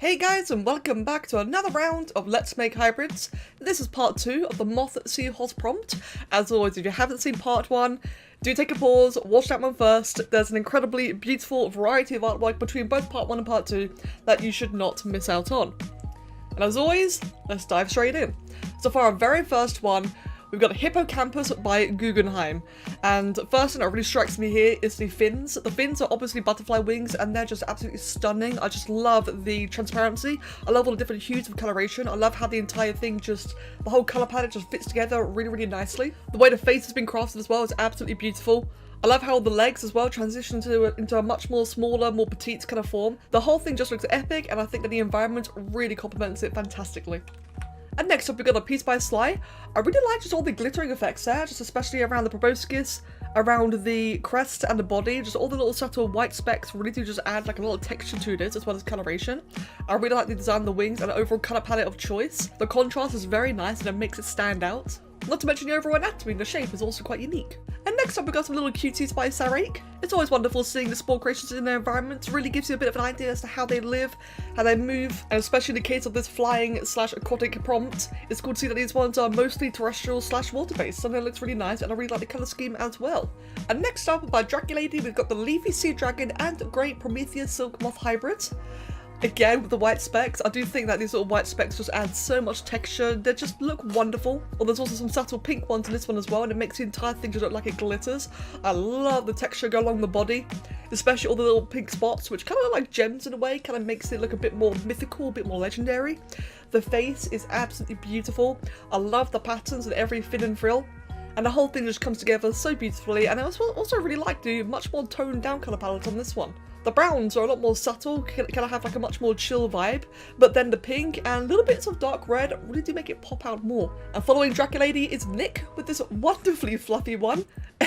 Hey guys, and welcome back to another round of Let's Make Hybrids. This is part 2 of the Moth Seahorse prompt. As always, if you haven't seen part 1, do take a pause, watch that one first. There's an incredibly beautiful variety of artwork between both part 1 and part 2 that you should not miss out on. And as always, let's dive straight in. So for our very first one, we've got Hippocampus by Gugenheim. And first thing that really strikes me here is the fins. The fins are obviously butterfly wings and they're just absolutely stunning. I just love the transparency. I love all the different hues of coloration. I love how the entire thing the whole colour palette just fits together really, really nicely. The way the face has been crafted as well is absolutely beautiful. I love how the legs as well transition into a much more smaller, more petite kind of form. The whole thing just looks epic and I think that the environment really complements it fantastically. And next up, we've got a piece by Sly. I really like just all the glittering effects there, just especially around the proboscis, around the crest and the body, just all the little subtle white specks really do just add like a little texture to this as well as coloration. I really like the design of the wings and the overall colour palette of choice. The contrast is very nice and it makes it stand out. Not to mention the overall anatomy, the shape is also quite unique. And next up we've got some little cuties by Saraek. It's always wonderful seeing the spore creatures in their environments. It really gives you a bit of an idea as to how they live, how they move, and especially in the case of this flying slash aquatic prompt, it's cool to see that these ones are mostly terrestrial slash water based. Something that looks really nice and I really like the colour scheme as well. And next up by Draculady, we've got the Leafy Sea Dragon and Great Prometheus Silk Moth hybrids. Again, with the white specks, I do think that these little white specks just add so much texture. They just look wonderful. Well, there's also some subtle pink ones in this one as well, and it makes the entire thing just look like it glitters. I love the texture go along the body, especially all the little pink spots, which kind of look like gems in a way, kind of makes it look a bit more mythical, a bit more legendary. The face is absolutely beautiful. I love the patterns and every fin and frill. And the whole thing just comes together so beautifully, and I also really like the much more toned down colour palette on this one. The browns are a lot more subtle, kind of have like a much more chill vibe, but then the pink and little bits of dark red really do make it pop out more. And following Draculady is Nick with this wonderfully fluffy one.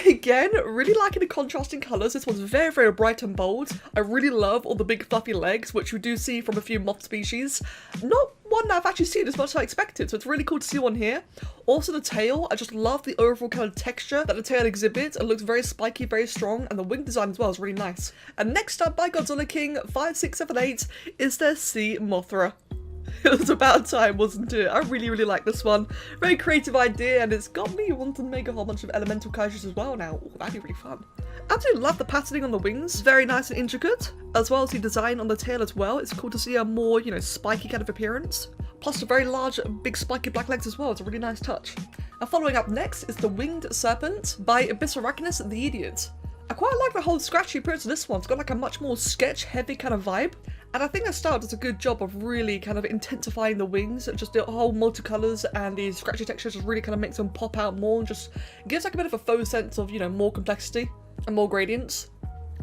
Again, really liking the contrasting colours. This one's very, very bright and bold. I really love all the big fluffy legs, which we do see from a few moth species. Not one that I've actually seen as much as I expected, so it's really cool to see one here. Also the tail, I just love the overall kind of texture that the tail exhibits. It looks very spiky, very strong, and the wing design as well is really nice. And next up by Godzilla King 5678 is their Sea Mothra. It was about time, wasn't it? I really, really like this one. Very creative idea, and it's got me wanting to make a whole bunch of elemental kaijus as well now. Ooh, that'd be really fun. Absolutely love the patterning on the wings. Very nice and intricate, as well as the design on the tail as well. It's cool to see a more, spiky kind of appearance. Plus the very large, big spiky black legs as well. It's a really nice touch. And following up next is the Winged Serpent by Abyssarachnis the Idiot. I quite like the whole scratchy appearance of this one. It's got like a much more sketch-heavy kind of vibe. And I think the style does a good job of really kind of intensifying the wings. Just the whole multicolours and the scratchy texture just really kind of makes them pop out more and just gives like a bit of a faux sense of, more complexity and more gradients.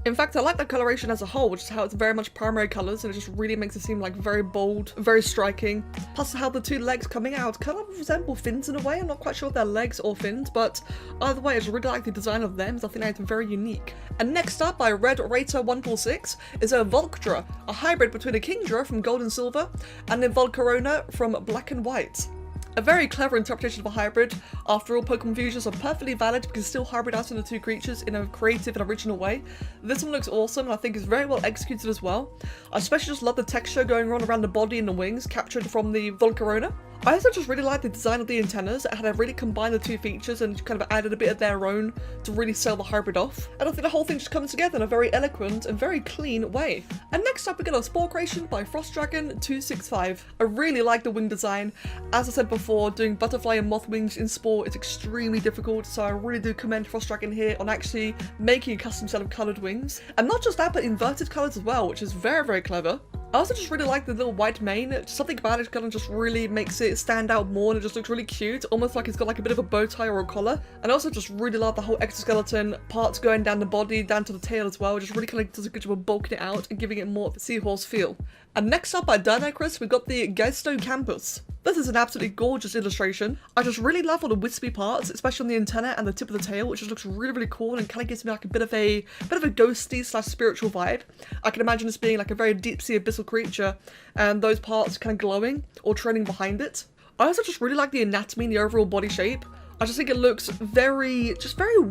In fact, I like the coloration as a whole, which is how it's very much primary colours and it just really makes it seem like very bold, very striking. Plus how the two legs coming out kind of resemble fins in a way. I'm not quite sure if they're legs or fins, but either way, I just really like the design of them, so I think that's very unique. And next up by Red Rater 146 is a Volcdra, a hybrid between a Kingdra from Gold and Silver and a Volcarona from Black and White. A very clever interpretation of a hybrid. After all, Pokemon fusions are perfectly valid because still hybridizing the two creatures in a creative and original way. This one looks awesome and I think is very well executed as well. I especially just love the texture going on around the body and the wings captured from the Volcarona. I also just really like the design of the antennas and how they really combined the two features and kind of added a bit of their own to really sell the hybrid off. And I think the whole thing just comes together in a very eloquent and very clean way. And next up we get a Spore Creation by Frostdragon 265. I really like the wing design. As I said before, doing butterfly and moth wings in Spore is extremely difficult, so I really do commend Frostdragon here on actually making a custom set of coloured wings. And not just that, but inverted colours as well, which is very, very clever. I also just really like the little white mane. Something about it kind of just really makes it stand out more and it just looks really cute, almost like it's got like a bit of a bow tie or a collar. And I also just really love the whole exoskeleton parts going down the body, down to the tail as well. It just really kind of does a good job of bulking it out and giving it more of a seahorse feel. And next up by Dynocrys, we've got the Kiilstofte. This is an absolutely gorgeous illustration. I just really love all the wispy parts, especially on the antenna and the tip of the tail, which just looks really, really cool and kind of gives me like a bit of a ghosty slash spiritual vibe. I can imagine this being like a very deep sea abyssal creature and those parts kind of glowing or trailing behind it. I also just really like the anatomy and the overall body shape. I just think it looks very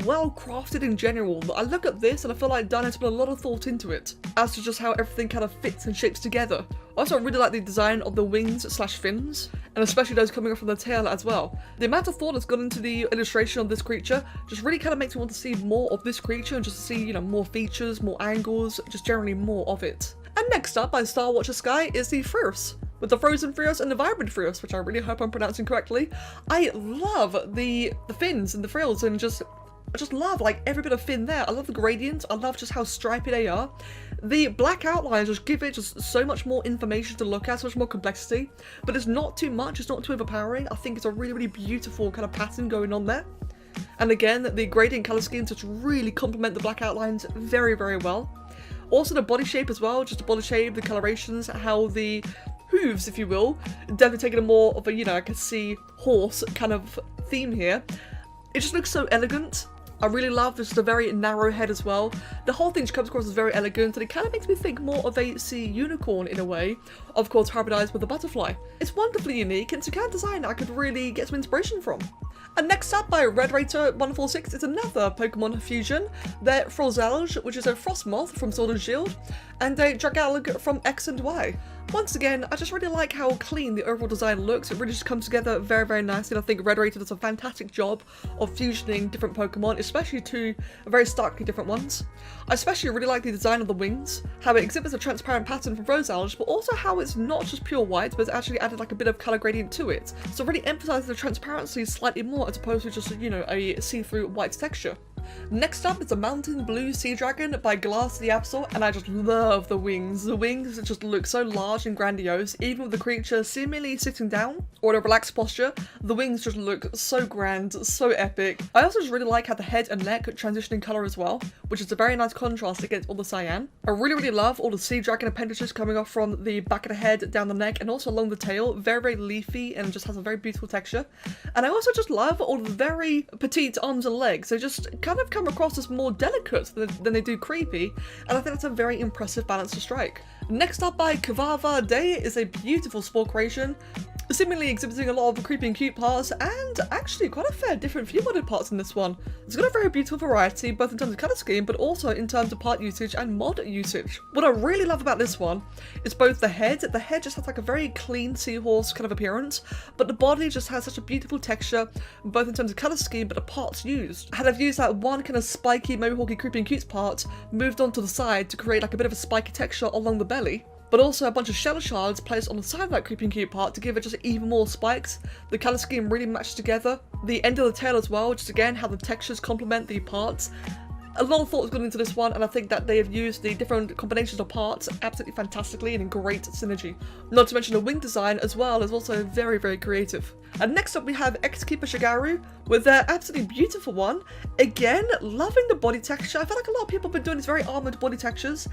well crafted in general. I look at this and I feel like Dyno's put a lot of thought into it as to just how everything kind of fits and shapes together. Also, I really like the design of the wings / fins, and especially those coming off from the tail as well. The amount of thought that's gone into the illustration of this creature just really kind of makes me want to see more of this creature and just to see, you know, more features, more angles, just generally more of it. And next up by Starwatchersky is the Tajrosz, with the frozen Tajrosz and the vibrant Tajrosz, which I really hope I'm pronouncing correctly. I love the fins and the frills, and I just love like every bit of fin there. I love the gradients. I love just how stripy they are. The black outlines just give it just so much more information to look at, so much more complexity, but it's not too much, it's not too overpowering. I think it's a really beautiful kind of pattern going on there. And again, the gradient colour schemes just really complement the black outlines very well. Also the body shape as well, just the body shape, the colorations, how the hooves, if you will, definitely taking a more of a, you know, I could see horse kind of theme here. It just looks so elegant. I really love just a very narrow head as well. The whole thing just comes across as very elegant, and it kind of makes me think more of a sea unicorn in a way, of course hybridized with a butterfly. It's wonderfully unique, and it's a kind of design I could really get some inspiration from. And next up by RedRater146 is another Pokemon fusion. They're Frozalge, which is a Frost Moth from Sword and Shield, and a Dragalg from X and Y. Once again, I just really like how clean the overall design looks. It really just comes together very nicely, and I think RedRater does a fantastic job of fusioning different Pokemon, especially two very starkly different ones. I especially really like the design of the wings, how it exhibits a transparent pattern from Frozalge, but also how it's not just pure white, but it's actually added like a bit of colour gradient to it. So it really emphasises the transparency slightly more as opposed to just, you know, a see-through white texture. Next up is a Mountain Blue Sea Dragon by Glass the Absol, and I just love the wings. The wings just look so large and grandiose, even with the creature seemingly sitting down or in a relaxed posture. The wings just look so grand, so epic. I also just really like how the head and neck transition in colour as well, which is a very nice contrast against all the cyan. I really love all the Sea Dragon appendages coming off from the back of the head, down the neck, and also along the tail. Very leafy and just has a very beautiful texture. And I also just love all the very petite arms and legs. They just kind of come across as more delicate than they do creepy, and I think that's a very impressive balance to strike. Next up by Kavava Day is a beautiful spore creation, seemingly exhibiting a lot of creepy and cute parts, and actually quite a fair different few modded parts in this one. It's got a very beautiful variety, both in terms of colour scheme, but also in terms of part usage and mod usage. What I really love about this one is both the head. The head just has like a very clean seahorse kind of appearance, but the body just has such a beautiful texture, both in terms of colour scheme, but the parts used. Had I've used that one kind of spiky, mohawky, creepy and cute part, moved on to the side to create like a bit of a spiky texture along the belly, but also a bunch of shell shards placed on the side of that creepy and cute part to give it just even more spikes. The colour scheme really matches together. The end of the tail as well, just again how the textures complement the parts. A lot of thought has gone into this one, and I think that they have used the different combinations of parts absolutely fantastically and in great synergy. Not to mention the wing design as well is also very creative. And next up we have Xkeeper Shigaru with their absolutely beautiful one. Again, loving the body texture. I feel like a lot of people have been doing these very armoured body textures,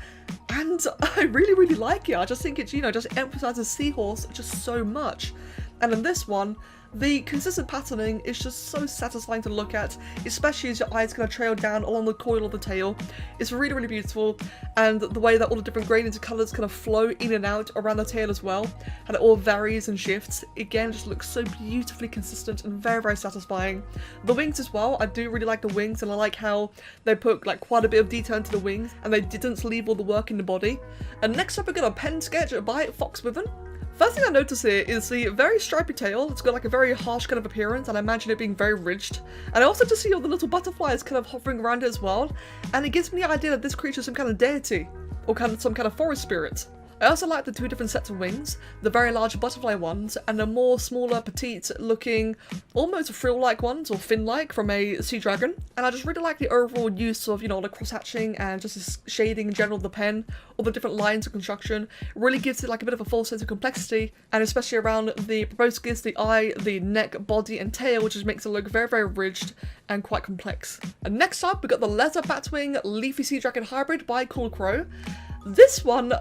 and I really like it. I just think it's, you know, just emphasises seahorse just so much. And in this one, the consistent patterning is just so satisfying to look at, especially as your eyes kind of trail down along the coil of the tail. It's really beautiful, and the way that all the different gradients of colours kind of flow in and out around the tail as well, and it all varies and shifts. Again, just looks so beautifully consistent and very satisfying. The wings as well, I do really like the wings, and I like how they put like quite a bit of detail into the wings, and they didn't leave all the work in the body. And next up we got a pen sketch by Foxwithen. First thing I notice here is the very stripy tail. It's got like a very harsh kind of appearance, and I imagine it being very ridged. And I also just see all the little butterflies kind of hovering around it as well, and it gives me the idea that this creature is some kind of deity, or some kind of forest spirit. I also like the two different sets of wings, the very large butterfly ones and the more smaller, petite looking, almost frill-like ones, or fin-like, from a sea dragon. And I just really like the overall use of, you know, the cross-hatching and just the shading in general of the pen, all the different lines of construction. It really gives it like a bit of a full sense of complexity, and especially around the proboscis, the eye, the neck, body and tail, which just makes it look very ridged and quite complex. And next up, we got the Leather Batwing Leafy Sea Dragon Hybrid by CoolCrow. This one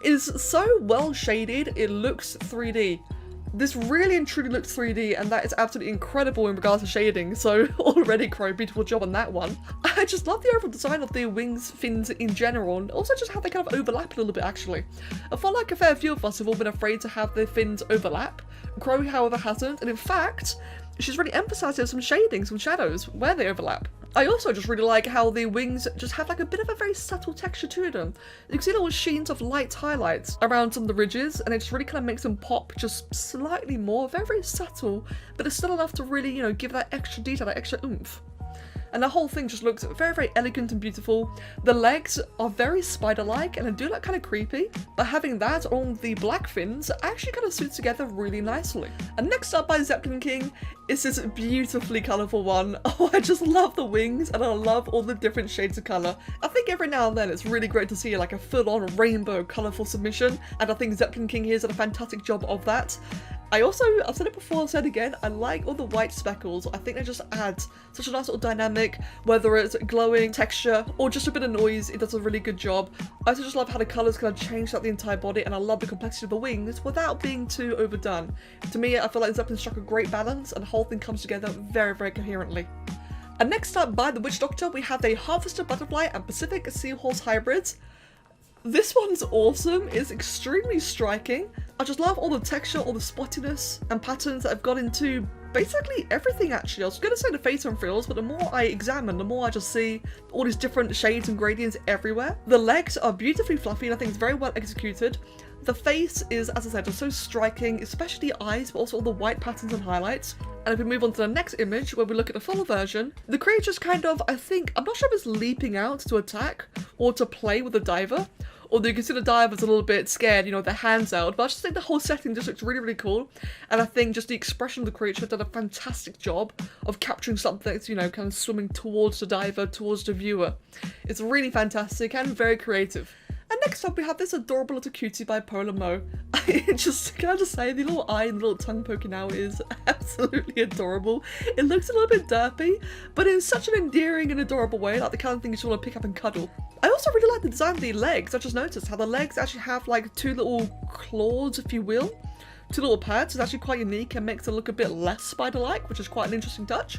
is so well shaded, it looks 3D. This really and truly looks 3D, and that is absolutely incredible in regards to shading, so already Crow, beautiful job on that one. I just love the overall design of the wings, fins in general, and also just how they kind of overlap a little bit actually. I feel like a fair few of us have all been afraid to have their fins overlap. Crow, however, hasn't, and in fact, she's really emphasizing some shading, some shadows where they overlap. I also just really like how the wings just have like a bit of a very subtle texture to them. You can see little sheens of light highlights around some of the ridges, and it just really kind of makes them pop just slightly more. Very, very subtle, but it's still enough to really, you know, give that extra detail, that extra oomph. And the whole thing just looks very, very elegant and beautiful. The legs are very spider-like and they do look kind of creepy, but having that on the black fins actually kind of suits together really nicely. And next up by Zeppelin King is this beautifully colourful one. Oh, I just love the wings and I love all the different shades of colour. I think every now and then it's really great to see like a full-on rainbow colourful submission, and I think Zeppelin King here has done a fantastic job of that. I've said it before, I'll say it again, I like all the white speckles. I think they just add such a nice little dynamic, whether it's glowing, texture, or just a bit of noise, it does a really good job. I also just love how the colours kind of change throughout the entire body, and I love the complexity of the wings without being too overdone. To me, I feel like Zeppelin struck a great balance, and the whole thing comes together very, very coherently. And next up by the WitchDoctor, we have the Harvester Butterfly and Pacific Seahorse hybrids. This one's awesome, it's extremely striking. I just love all the texture, all the spottiness and patterns that I've got into basically everything actually. I was going to say the face and frills, but the more I examine, the more I just see all these different shades and gradients everywhere. The legs are beautifully fluffy and I think it's very well executed. The face is, as I said, just so striking, especially the eyes, but also all the white patterns and highlights. And if we move on to the next image, where we look at the full version, the creature's kind of, I'm not sure if it's leaping out to attack or to play with the diver. Although you can see the diver's a little bit scared, you know, their hands out. But I just think the whole setting just looks really, really cool. And I think just the expression of the creature did a fantastic job of capturing something that's, you know, kind of swimming towards the diver, towards the viewer. It's really fantastic and very creative. And next up we have this adorable little cutie by Polar Mo. Can I just say, the little eye and the little tongue poking out is absolutely adorable. It looks a little bit derpy, but in such an endearing and adorable way, like the kind of thing you just want to pick up and cuddle. I also really like the design of the legs. I just noticed how the legs actually have like two little claws, if you will. Two little pads. It's actually quite unique and makes it look a bit less spider-like, which is quite an interesting touch.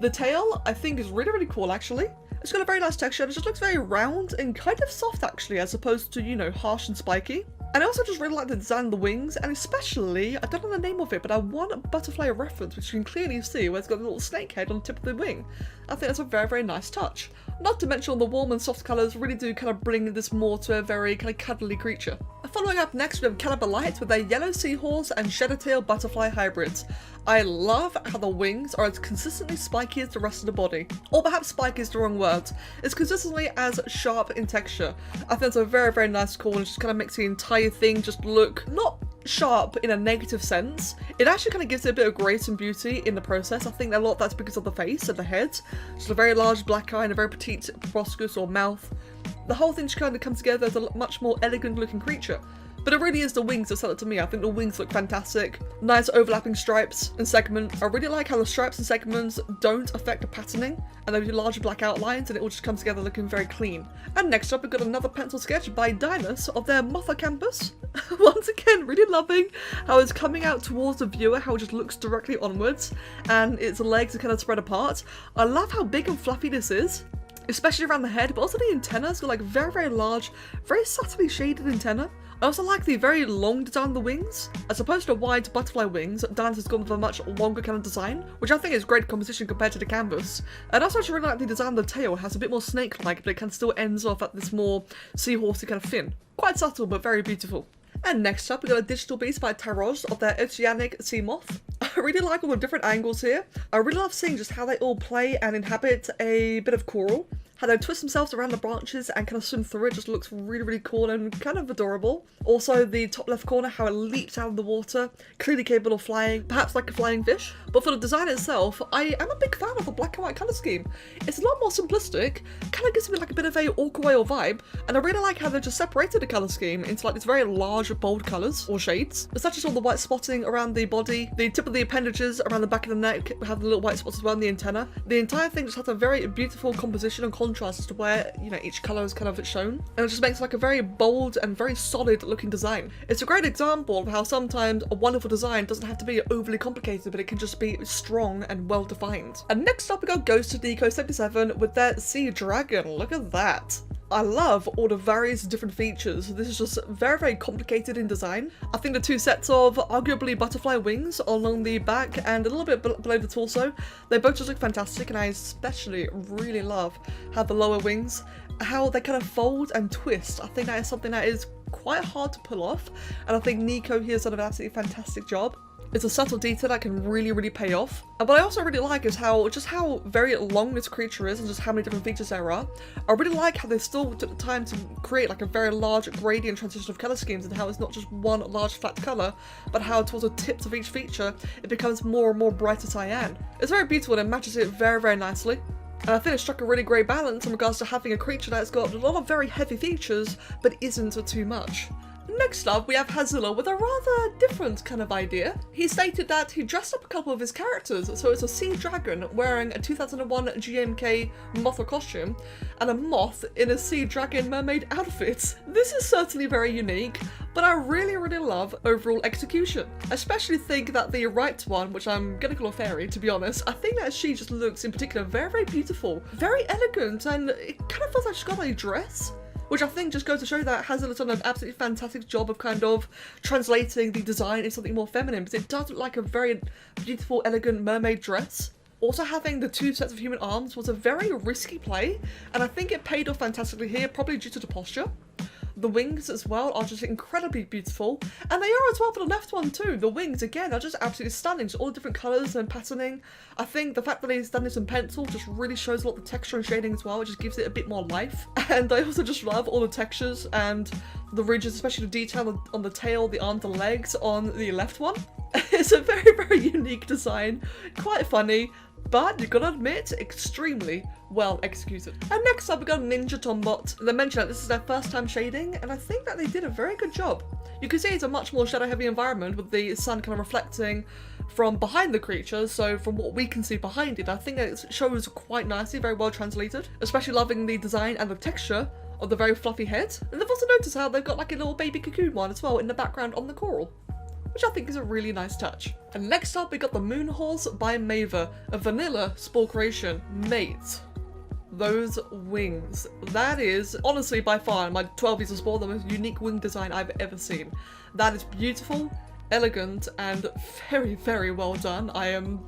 The tail, I think, is really, really cool actually. It's got a very nice texture and it just looks very round and kind of soft actually, as opposed to, you know, harsh and spiky. And I also just really like the design of the wings, and especially, I don't know the name of it, but I want a butterfly reference, which you can clearly see where it's got a little snake head on the tip of the wing. I think that's a very, very nice touch. Not to mention all the warm and soft colours really do kind of bring this more to a very kind of cuddly creature. Following up next we have Caliberlight with their yellow seahorse and shedder-tail butterfly hybrids. I love how the wings are as consistently spiky as the rest of the body. Or perhaps spiky is the wrong word. It's consistently as sharp in texture. I think that's a very, very nice call, and it just kind of makes the entire thing just look not sharp in a negative sense. It actually kind of gives it a bit of grace and beauty in the process. I think a lot of that's because of the face and the head. Just a very large black eye and a very petite proboscis or mouth. The whole thing just kind of comes together as a much more elegant looking creature. But it really is the wings that sell it to me. I think the wings look fantastic. Nice overlapping stripes and segments. I really like how the stripes and segments don't affect the patterning, and those larger black outlines, and it all just comes together looking very clean. And next up we've got another pencil sketch by Dynocrys of their Moth campus. Once again, really loving how it's coming out towards the viewer, how it just looks directly onwards, and its legs are kind of spread apart. I love how big and fluffy this is, especially around the head, but also the antenna's got like very, very large, very subtly shaded antenna. I also like the very long design of the wings. As opposed to wide butterfly wings, Dance has gone with a much longer kind of design, which I think is great composition compared to the canvas. And also I actually really like the design of the tail. It has a bit more snake-like, but it kind of still ends off at this more seahorsey kind of fin. Quite subtle, but very beautiful. And next up, we got a digital piece by Tajrosz of their Oceanic Sea Moth. I really like all the different angles here. I really love seeing just how they all play and inhabit a bit of coral. How they twist themselves around the branches and kind of swim through it just looks really, really cool and kind of adorable. Also, the top left corner, how it leaps out of the water, clearly capable of flying, perhaps like a flying fish. But for the design itself, I am a big fan of the black and white colour scheme. It's a lot more simplistic, kind of gives me like a bit of a orca whale vibe, and I really like how they just separated the colour scheme into like these very large, bold colours, or shades, such as all the white spotting around the body, the tip of the appendages around the back of the neck have the little white spots as well, and the antenna. The entire thing just has a very beautiful composition and contrast as to where, you know, each colour is kind of shown, and it just makes like a very bold and very solid looking design. It's a great example of how sometimes a wonderful design doesn't have to be overly complicated, but it can just be strong and well defined. And next up we got Ghost of Nico 77 with their Sea Dragon. Look at that. I love all the various different features. This is just very, very complicated in design. I think the two sets of arguably butterfly wings along the back and a little bit below the torso, they both just look fantastic, and I especially really love how the lower wings, how they kind of fold and twist. I think that is something that is quite hard to pull off, and I think Nico here has done an absolutely fantastic job. It's a subtle detail that can really, really pay off. And what I also really like is how very long this creature is and just how many different features there are. I really like how they still took the time to create like a very large gradient transition of colour schemes, and how it's not just one large flat colour, but how towards the tips of each feature it becomes more and more brighter cyan. It's very beautiful and it matches it very, very nicely. And I think it struck a really great balance in regards to having a creature that's got a lot of very heavy features, but isn't too much. Next up, we have Hazilla with a rather different kind of idea. He stated that he dressed up a couple of his characters, so it's a sea dragon wearing a 2001 GMK Moth costume, and a moth in a sea dragon mermaid outfit. This is certainly very unique, but I really, really love overall execution. I especially think that the right one, which I'm gonna call a fairy to be honest, I think that she just looks in particular very, very beautiful, very elegant, and it kind of feels like she's got a dress. Which I think just goes to show that Hazel's done an absolutely fantastic job of kind of translating the design into something more feminine, because it does look like a very beautiful, elegant mermaid dress. Also, having the two sets of human arms was a very risky play, and I think it paid off fantastically here, probably due to the posture. The wings as well are just incredibly beautiful, and they are as well for the left one too. The wings, again, are just absolutely stunning, just all the different colours and patterning. I think the fact that he's done this in pencil just really shows a lot of the texture and shading as well. It just gives it a bit more life. And I also just love all the textures and the ridges, especially the detail on the tail, the arms, the legs on the left one. It's a very, very unique design, quite funny, but you gotta admit, extremely well executed. And next up we got NinjaTomBot. They mentioned that this is their first time shading, and I think that they did a very good job. You can see it's a much more shadow heavy environment with the sun kind of reflecting from behind the creature, so from what we can see behind it, I think it shows quite nicely, very well translated. Especially loving the design and the texture of the very fluffy head. And I've also noticed how they've got like a little baby cocoon one as well in the background on the coral, which I think is a really nice touch. And next up we got the Moon Horse by Mavor, a vanilla spore creation. Mate, those wings. That is, honestly, by far, in my 12 years of spore, the most unique wing design I've ever seen. That is beautiful, elegant, and very, very well done. I am,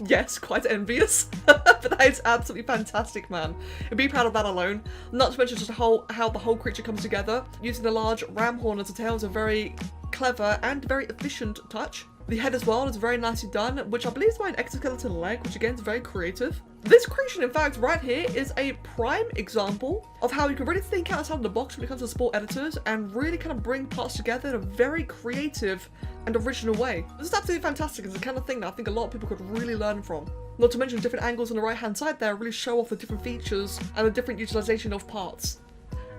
yes, quite envious, but that is absolutely fantastic, man. And be proud of that alone. Not to mention just how the whole creature comes together. Using the large ram horn as a tail is a very clever and very efficient touch. The head as well is very nicely done, which I believe is by an exoskeleton leg, which again is very creative. This creation, in fact, right here is a prime example of how you can really think outside the box when it comes to sport editors and really kind of bring parts together in a very creative and original way. This is absolutely fantastic. It's the kind of thing that I think a lot of people could really learn from. Not to mention different angles on the right hand side there really show off the different features and the different utilization of parts.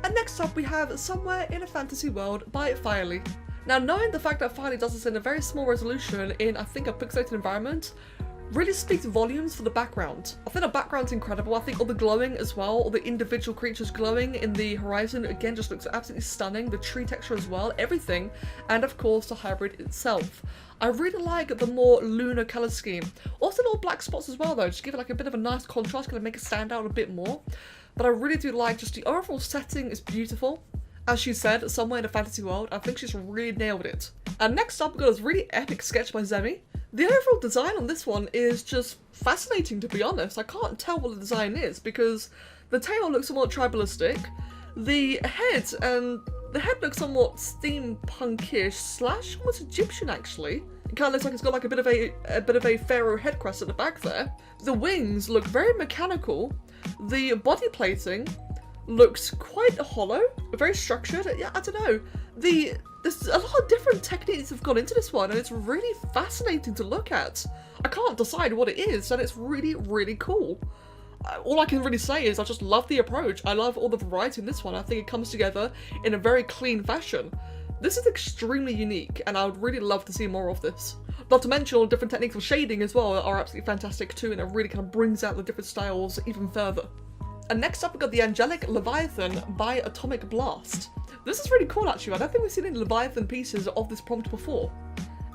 And next up we have Somewhere in a Fantasy World by Firely. Now, knowing the fact that Firely does this in a very small resolution in, I think, a pixelated environment, really speaks volumes for the background. I think the background's incredible. I think all the glowing as well, all the individual creatures glowing in the horizon, again, just looks absolutely stunning. The tree texture as well, everything. And of course, the hybrid itself. I really like the more lunar colour scheme. Also, little black spots as well, though, just give it like a bit of a nice contrast, kind of make it stand out a bit more. But I really do like just the overall setting is beautiful. As she said, Somewhere in a Fantasy World, I think she's really nailed it. And next up, we've got this really epic sketch by Zemi. The overall design on this one is just fascinating, to be honest. I can't tell what the design is because the tail looks somewhat tribalistic. The head looks somewhat steampunkish slash almost Egyptian, actually. It kind of looks like it's got like a bit of a pharaoh head crest at the back there. The wings look very mechanical. The body plating looks quite hollow, very structured. Yeah, I don't know. There's a lot of different techniques have gone into this one, and it's really fascinating to look at. I can't decide what it is, and it's really, really cool. All I can really say is I just love the approach. I love all the variety in this one. I think it comes together in a very clean fashion. This is extremely unique, and I would really love to see more of this. Not to mention all the different techniques of shading as well are absolutely fantastic too, and it really kind of brings out the different styles even further. And next up, we've got the Angelic Leviathan by Atomic Blast. This is really cool, actually. I don't think we've seen any Leviathan pieces of this prompt before.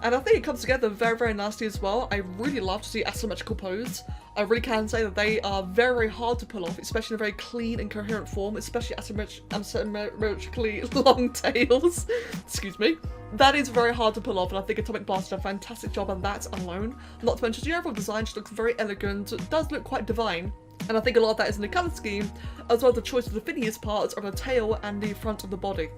And I think it comes together very, very nicely as well. I really love to see asymmetrical pose. I really can say that they are very hard to pull off, especially in a very clean and coherent form, especially asymmetrically long tails. Excuse me. That is very hard to pull off, and I think Atomic Blast did a fantastic job on that alone. Not to mention the overall design just looks very elegant. It does look quite divine. And I think a lot of that is in the colour scheme, as well as the choice of the finniest parts of the tail and the front of the body.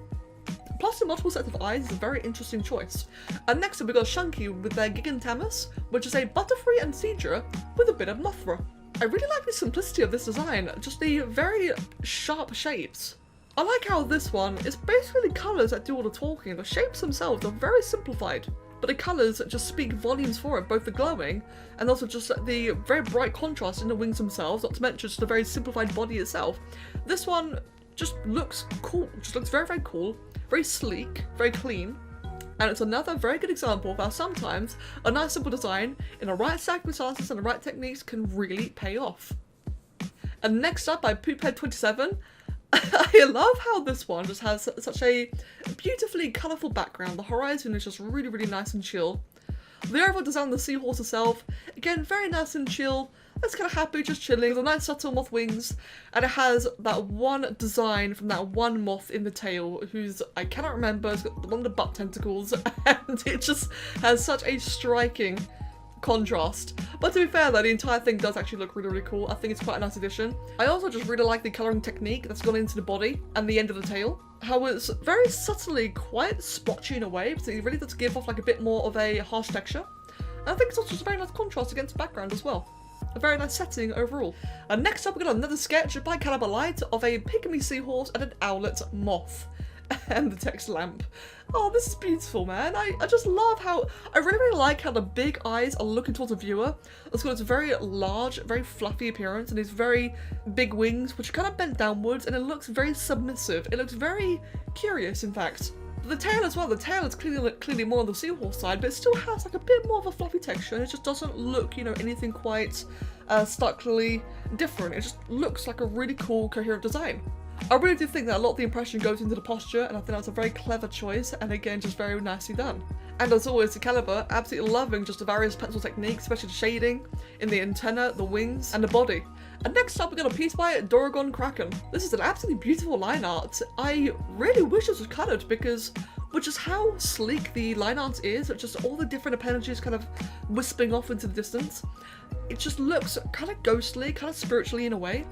Plus the multiple sets of eyes is a very interesting choice. And next up we got Shunky with their Gugenheim, which is a Butterfree and Seadra with a bit of Mavor. I really like the simplicity of this design, just the very sharp shapes. I like how this one is basically the colours that do all the talking. The shapes themselves are very simplified, but the colours just speak volumes for it, both the glowing and also just the very bright contrast in the wings themselves, not to mention just the very simplified body itself. This one just looks cool, just looks very, very cool. Very sleek, very clean, and it's another very good example of how sometimes a nice simple design in the right circumstances and the right techniques can really pay off. And next up by Poophead27, I love how this one just has such a beautifully colourful background. The horizon is just really, really nice and chill. The overall design of the seahorse itself, again, very nice and chill. It's kind of happy, just chilling. There's a nice subtle moth wings, and it has that one design from that one moth in the tail, who's, I cannot remember, it's got one of the butt tentacles, and it just has such a striking contrast. But to be fair though, the entire thing does actually look really, really cool. I think it's quite a nice addition. I also just really like the colouring technique that's gone into the body and the end of the tail. How it's very subtly quite splotchy in a way, so it really does give off like a bit more of a harsh texture. And I think it's also just a very nice contrast against the background as well. A very nice setting overall. And next up we got another sketch by Caliberlight of a pygmy seahorse and an owlet moth. And the text lamp. Oh, this is beautiful, man. I just love how, I really, really like how the big eyes are looking towards the viewer. It's got its very large, very fluffy appearance and these very big wings, which are kind of bent downwards, and it looks very submissive. It looks very curious, in fact. The tail as well, the tail is clearly more on the seahorse side, but it still has like a bit more of a fluffy texture, and it just doesn't look, you know, anything quite starkly different. It just looks like a really cool, coherent design. I really do think that a lot of the impression goes into the posture, and I think that's a very clever choice, and again, just very nicely done. And as always, the Caliber, absolutely loving just the various pencil techniques, especially the shading in the antenna, the wings, and the body. And next up, we got a piece by Doragon Kraaken. This is an absolutely beautiful line art. I really wish this was coloured because with just how sleek the line art is, with just all the different appendages kind of wisping off into the distance, it just looks kind of ghostly, kind of spiritually in a way.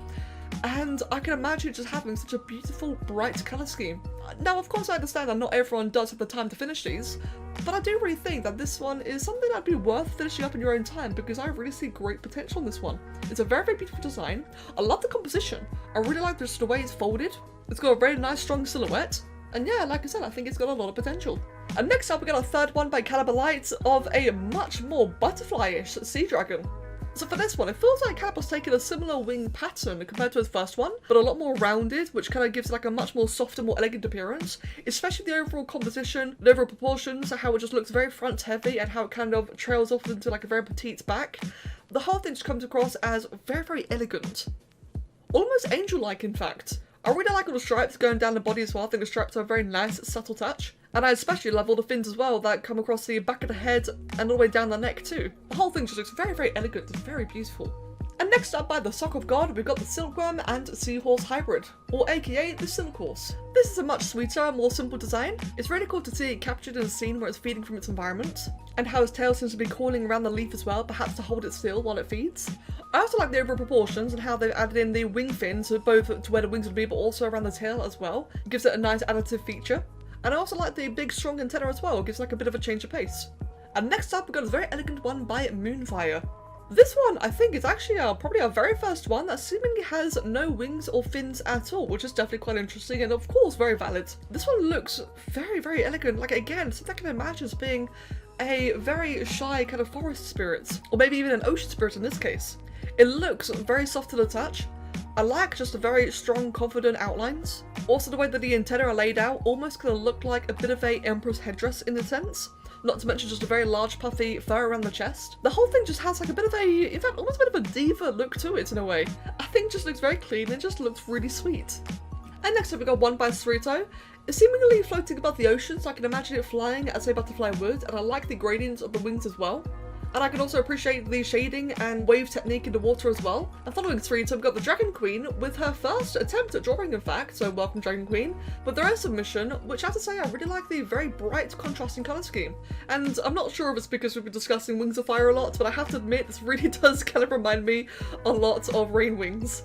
And I can imagine just having such a beautiful, bright colour scheme. Now, of course, I understand that not everyone does have the time to finish these, but I do really think that this one is something that'd be worth finishing up in your own time because I really see great potential in this one. It's a very, very beautiful design. I love the composition. I really like just the way it's folded. It's got a very nice, strong silhouette. And yeah, like I said, I think it's got a lot of potential. And next up, we got a third one by Caliberlight of a much more butterfly-ish sea dragon. So for this one, it feels like Caliber's taken a similar wing pattern compared to his first one, but a lot more rounded, which kind of gives like a much more softer, more elegant appearance, especially the overall composition, the overall proportions, how it just looks very front heavy and how it kind of trails off into like a very petite back. The whole thing just comes across as very, very elegant. Almost angel-like, in fact. I really like all the stripes going down the body as well. I think the stripes are a very nice, subtle touch. And I especially love all the fins as well that come across the back of the head and all the way down the neck too. The whole thing just looks very, very elegant and very beautiful. And next up by the Sock of God, we've got the Silkworm and Seahorse Hybrid, or aka the Silk Horse. This is a much sweeter, more simple design. It's really cool to see it captured in a scene where it's feeding from its environment, and how its tail seems to be coiling around the leaf as well, perhaps to hold it still while it feeds. I also like the overall proportions and how they've added in the wing fins, both to where the wings would be, but also around the tail as well. It gives it a nice additive feature. And I also like the big strong antenna as well, it gives like a bit of a change of pace. And next up, we've got a very elegant one by MoonFire. This one, I think, is actually probably our very first one that seemingly has no wings or fins at all, which is definitely quite interesting and of course very valid. This one looks very, very elegant, like again, something I can imagine as being a very shy kind of forest spirit, or maybe even an ocean spirit in this case. It looks very soft to the touch. I like just the very strong, confident outlines. Also the way that the antennae are laid out almost kind of look like a bit of a emperor's headdress in a sense. Not to mention just a very large puffy fur around the chest. The whole thing just has like a bit of a, in fact almost a bit of a diva look to it in a way. I think it just looks very clean and just looks really sweet. And next up we got one by Sreeto. It's seemingly floating above the ocean, so I can imagine it flying as a butterfly would, and I like the gradients of the wings as well. And I can also appreciate the shading and wave technique in the water as well. And following Sreeto, we've got the Dragon Queen with her first attempt at drawing, in fact, so welcome Dragon Queen, with their own submission, which I have to say I really like the very bright contrasting colour scheme. And I'm not sure if it's because we've been discussing Wings of Fire a lot, but I have to admit this really does kind of remind me a lot of Rain Wings.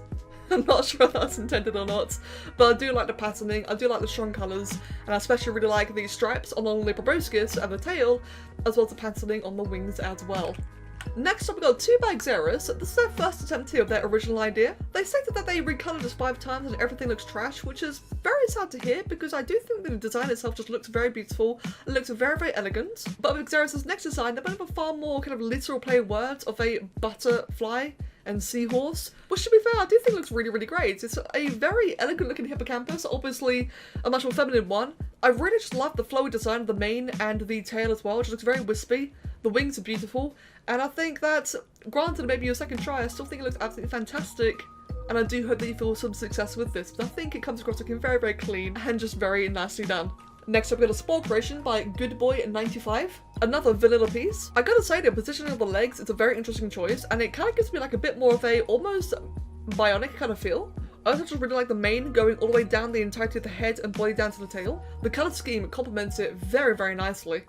I'm not sure if that's intended or not, but I do like the patterning, I do like the strong colours, and I especially really like the stripes along the proboscis and the tail, as well as the patterning on the wings as well. Next up we got 2 by Tajrosz. This is their first attempt here of their original idea. They stated that they recoloured us 5 times and everything looks trash, which is very sad to hear because I do think the design itself just looks very beautiful. It looks very, very elegant. But with Tajrosz's next design, they went with a far more kind of literal play words of a butterfly and seahorse, which to be fair I do think looks really, really great. It's a very elegant looking hippocampus, obviously a much more feminine one. I really just love the flowy design of the mane and the tail as well, which looks very wispy. The wings are beautiful, and I think that, granted maybe your second try, I still think it looks absolutely fantastic, and I do hope that you feel some success with this, but I think it comes across looking very, very clean and just very nicely done. Next up we got a Spore creation by Goodboy95. Another vanilla piece. I gotta say the positioning of the legs is a very interesting choice, and it kind of gives me like a bit more of a almost bionic kind of feel. I also just really like the mane going all the way down the entirety of the head and body down to the tail. The colour scheme complements it very, very nicely.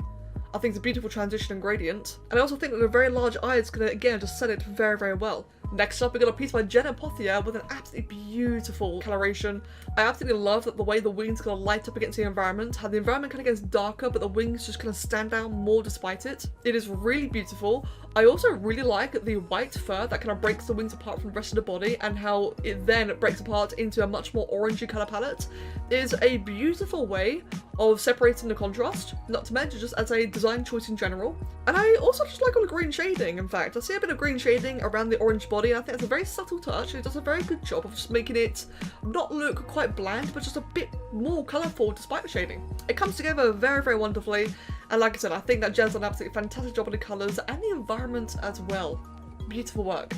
I think it's a beautiful transition and gradient, and I also think that the very large eyes can again just set it very, very well. Next up we got a piece by Jenna Pothier with an absolutely beautiful coloration. I absolutely love that the way the wings kind of light up against the environment, how the environment kind of gets darker but the wings just kind of stand out more despite it. It is really beautiful. I also really like the white fur that kind of breaks the wings apart from the rest of the body and how it then breaks apart into a much more orangey colour palette. It is a beautiful way of separating the contrast, not to mention just as a design choice in general. And I also just like all the green shading, in fact. I see a bit of green shading around the orange body, and I think it's a very subtle touch. It does a very good job of just making it not look quite bland, but just a bit more colourful despite the shading. It comes together very, very wonderfully, and like I said, I think that Jen's done an absolutely fantastic job on the colours and the environment as well. Beautiful work.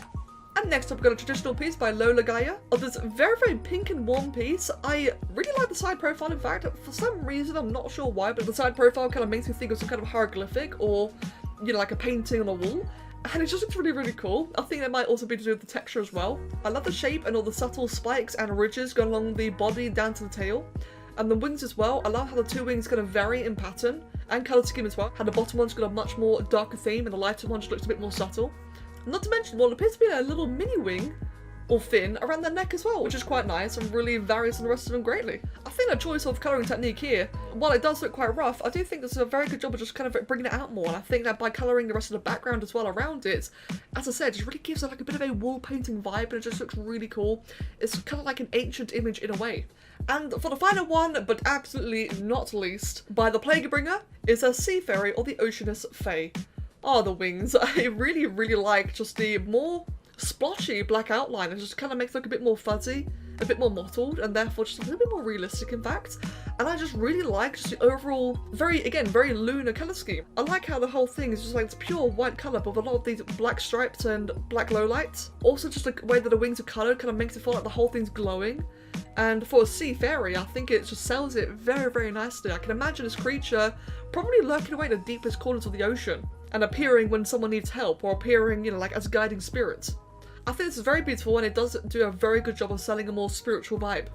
And next up we've got a traditional piece by Lolagyre of this very, very pink and warm piece. I really like the side profile, in fact. For some reason, I'm not sure why, but the side profile kind of makes me think of some kind of hieroglyphic or, you know, like a painting on a wall. And it just looks really, really cool. I think that might also be to do with the texture as well. I love the shape and all the subtle spikes and ridges going along the body down to the tail. And the wings as well. I love how the 2 wings kind of vary in pattern and colour scheme as well. How the bottom one's got a much more darker theme and the lighter one just looks a bit more subtle. Not to mention what appears to be a little mini wing or fin around their neck as well, which is quite nice and really varies from the rest of them greatly. I think the choice of colouring technique here, while it does look quite rough, I do think this is a very good job of just kind of bringing it out more, and I think that by colouring the rest of the background as well around it, as I said, just really gives it like a bit of a wall painting vibe, and it just looks really cool. It's kind of like an ancient image in a way. And for the final one, but absolutely not least, by ThePlagueBringer, is a Sea Fairy or the Oceanus Fae. Oh, the wings. I really, really like just the more splotchy black outline. It just kind of makes it look a bit more fuzzy, a bit more mottled, and therefore just a little bit more realistic, in fact. And I just really like just the overall, very lunar colour scheme. I like how the whole thing is just like this pure white colour with a lot of these black stripes and black lowlights. Also, just the way that the wings are coloured kind of makes it feel like the whole thing's glowing. And for a sea fairy, I think it just sells it very, very nicely. I can imagine this creature probably lurking away in the deepest corners of the ocean and appearing when someone needs help, or appearing, you know, like as guiding spirits. I think this is very beautiful, and it does do a very good job of selling a more spiritual vibe.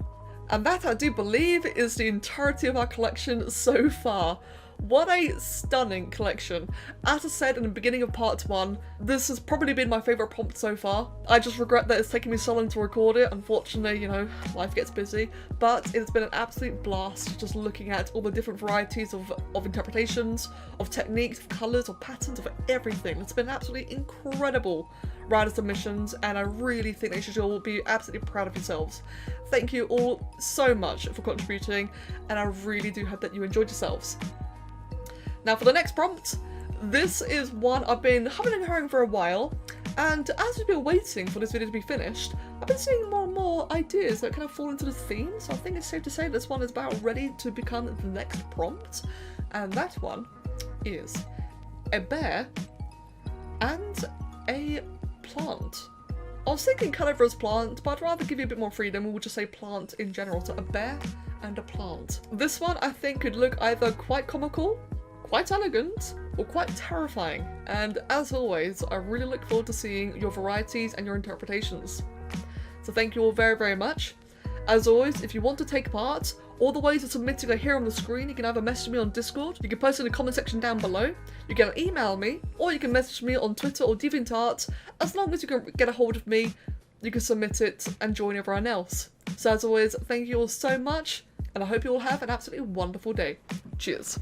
And that, I do believe, is the entirety of our collection so far. What a stunning collection. As I said in the beginning of part 1, this has probably been my favourite prompt so far. I just regret that it's taken me so long to record it. Unfortunately, you know, life gets busy. But it's been an absolute blast just looking at all the different varieties of interpretations, of techniques, of colours, of patterns, of everything. It's been absolutely incredible round of submissions, and I really think that you should all be absolutely proud of yourselves. Thank you all so much for contributing, and I really do hope that you enjoyed yourselves. Now for the next prompt, this is one I've been humming and hawing for a while, and as we've been waiting for this video to be finished, I've been seeing more and more ideas that kind of fall into this theme, so I think it's safe to say this one is about ready to become the next prompt, and that one is a bear and a plant. I was thinking Caliberlight plant, but I'd rather give you a bit more freedom. We'll just say plant in general. So a bear and a plant. This one I think could look either quite comical, quite elegant, or quite terrifying. And as always, I really look forward to seeing your varieties and your interpretations. So thank you all very, very much. As always, if you want to take part, all the ways of submitting are here on the screen. You can either message me on Discord, you can post in the comment section down below, you can email me, or you can message me on Twitter or DeviantArt. As long as you can get a hold of me, you can submit it and join everyone else. So as always, thank you all so much, and I hope you all have an absolutely wonderful day. Cheers.